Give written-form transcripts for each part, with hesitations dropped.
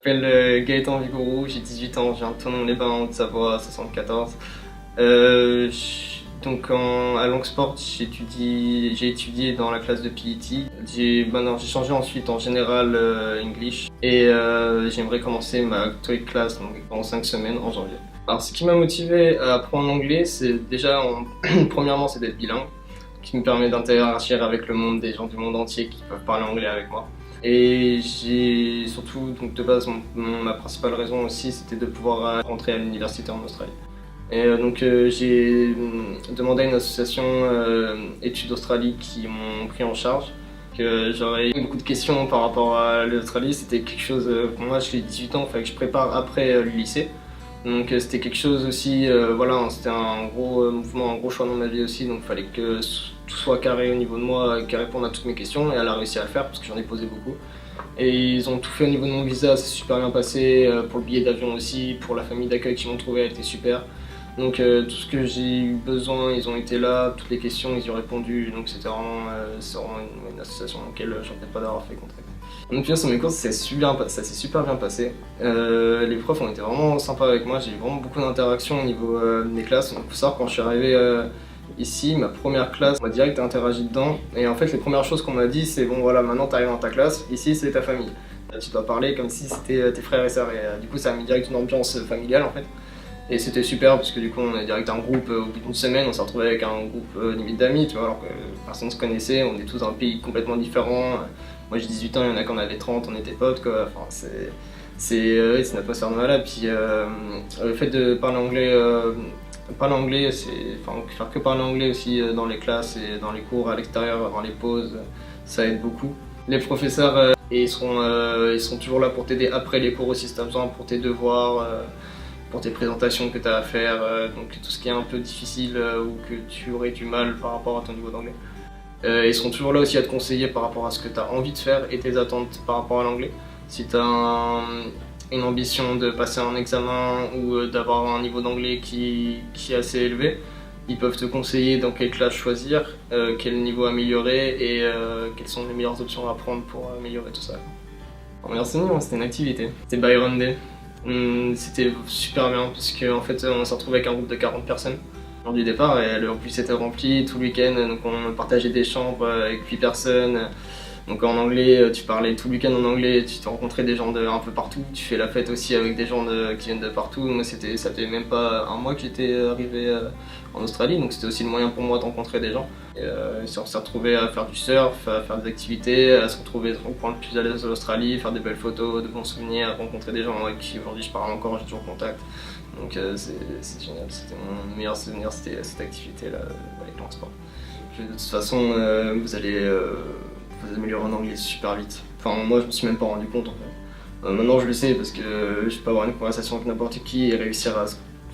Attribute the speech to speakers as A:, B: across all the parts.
A: Je m'appelle Gaëtan Vigouroux, j'ai 18 ans, je viens de Thonon-les-Bains en Haute-Savoie, 74. À Langsport, j'ai étudié dans la classe de PET. J'ai changé ensuite en général English et j'aimerais commencer ma TOEIC class donc, pendant 5 semaines en janvier. Alors ce qui m'a motivé à apprendre l'anglais, c'est déjà, premièrement, c'est d'être bilingue, qui me permet d'interagir avec le monde, des gens du monde entier qui peuvent parler anglais avec moi. Et j'ai surtout, donc de base, ma principale raison aussi, c'était de pouvoir rentrer à l'université en Australie. J'ai demandé à une association Études Australie qui m'ont pris en charge. J'aurais eu beaucoup de questions par rapport à l'Australie, c'était quelque chose, pour moi j'ai 18 ans, il fallait que je prépare après le lycée. Donc c'était quelque chose aussi, voilà, c'était un gros mouvement, un gros choix dans ma vie aussi, donc il fallait que tout soit carré au niveau de moi, qu'elle réponde à toutes mes questions, et elle a réussi à le faire parce que j'en ai posé beaucoup. Et ils ont tout fait au niveau de mon visa, c'est super bien passé, pour le billet d'avion aussi, pour la famille d'accueil qu'ils m'ont trouvé, elle était super. Donc tout ce que j'ai eu besoin, ils ont été là, toutes les questions, ils y ont répondu, donc c'est vraiment une association dans laquelle je ne regrette pas d'avoir fait contact. Donc sur mes cours, ça s'est super bien passé. Les profs ont été vraiment sympas avec moi, j'ai eu vraiment beaucoup d'interactions au niveau des classes. Donc faut savoir, quand je suis arrivé ici, ma première classe, on m'a direct interagi dedans. Et en fait, les premières choses qu'on m'a dit, c'est bon voilà, maintenant tu arrives dans ta classe, ici c'est ta famille. Là, tu dois parler comme si c'était tes frères et sœurs. Et du coup, ça a mis direct une ambiance familiale en fait. Et c'était super parce que du coup on est direct un groupe, au bout d'une semaine on s'est retrouvé avec un groupe limite d'amis, tu vois, alors que personne ne se connaissait, on est tous dans un pays complètement différent. Moi j'ai 18 ans, il y en a qui en avaient 30, on était potes quoi, enfin c'est une atmosphère de malade. Puis le fait de parler anglais, faire que parler anglais aussi dans les classes et dans les cours, à l'extérieur, dans les pauses, ça aide beaucoup. Les professeurs, ils seront toujours là pour t'aider après les cours aussi si tu as besoin, pour tes devoirs, pour tes présentations que tu as à faire, donc tout ce qui est un peu difficile ou que tu aurais du mal par rapport à ton niveau d'anglais. Ils seront toujours là aussi à te conseiller par rapport à ce que tu as envie de faire et tes attentes par rapport à l'anglais. Si tu as une ambition de passer un examen ou d'avoir un niveau d'anglais qui est assez élevé, ils peuvent te conseiller dans quelle classe choisir, quel niveau améliorer et quelles sont les meilleures options à prendre pour améliorer tout ça. En meilleur souvenir, c'était une activité. C'était Byron Day. C'était super bien parce qu'en fait on s'est retrouvé avec un groupe de 40 personnes lors du départ et en plus c'était rempli tout le week-end, donc on partageait des chambres avec 8 personnes. Donc en anglais, tu parlais tout le week-end en anglais, tu te rencontrais des gens de un peu partout, tu fais la fête aussi avec des gens qui viennent de partout. Moi ça fait même pas un mois que j'étais arrivé en Australie, donc c'était aussi le moyen pour moi de rencontrer des gens. On s'est retrouvés à faire du surf, à faire des activités, à se retrouver au point le plus à l'aise de l'Australie, faire des belles photos, de bons souvenirs, à rencontrer des gens avec qui aujourd'hui je parle encore, j'ai toujours contact. Donc c'est génial, c'était mon meilleur souvenir, c'était cette activité-là avec Langsport. De toute façon, vous allez vous améliorer en anglais super vite. Enfin, moi je me suis même pas rendu compte en fait. Maintenant je le sais parce que je peux avoir une conversation avec n'importe qui et réussir à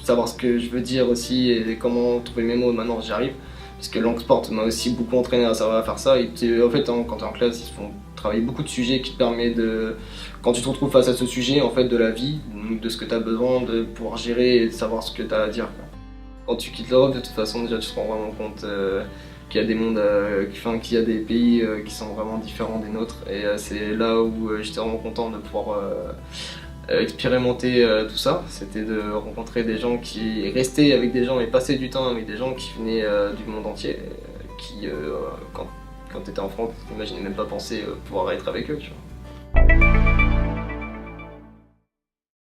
A: savoir ce que je veux dire aussi et comment trouver mes mots. Maintenant j'y arrive. Parce que Langsport m'a aussi beaucoup entraîné à savoir faire ça. Et en fait, quand tu es en classe, ils font travailler beaucoup de sujets qui te permettent de, quand tu te retrouves face à ce sujet en fait, de la vie, de ce que tu as besoin, de pouvoir gérer et de savoir ce que tu as à dire, quoi. Quand tu quittes l'Europe, de toute façon, déjà tu te rends vraiment compte qu'il y a des mondes, qu'il y a des pays qui sont vraiment différents des nôtres. Et c'est là où j'étais vraiment content de pouvoir expérimenter tout ça. C'était de rencontrer des gens qui restaient avec des gens et passer du temps avec des gens qui venaient du monde entier, quand tu étais en France, tu n'imaginais même pas penser pouvoir être avec eux, tu vois.